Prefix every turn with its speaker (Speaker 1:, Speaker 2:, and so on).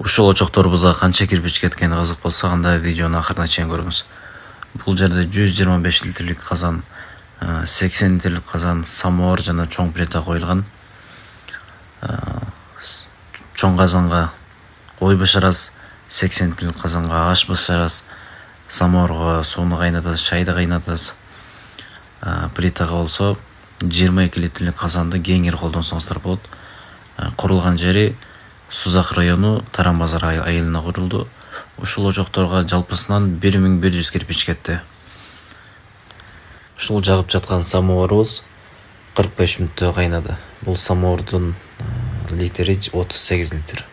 Speaker 1: Ушул очокторубузга канча кирпич кеткени кызык болсо, анда видеону акырына чейин көрүңүз. Бул жерде 125 литрлик казан, 80 литрлик казан, самовар жана чоң плита коюлган. Чоң казанга кой бышырасыз, 80 литрлик казанга аш бышырасыз, самоварга сууну кайнатасыз, чайды кайнатасыз. Плитага болсо 22 литрлик казанды кеңири колдонсоңуздар болот. Курулган жери Сузак району Таран базар айылына курулду. Ушул очокторго жалпысынан 1100 кирпич кетти. Ушул жагып жаткан самоварыбыз 45 мүнөттө кайнады. Бул самовардын литри 38 литр.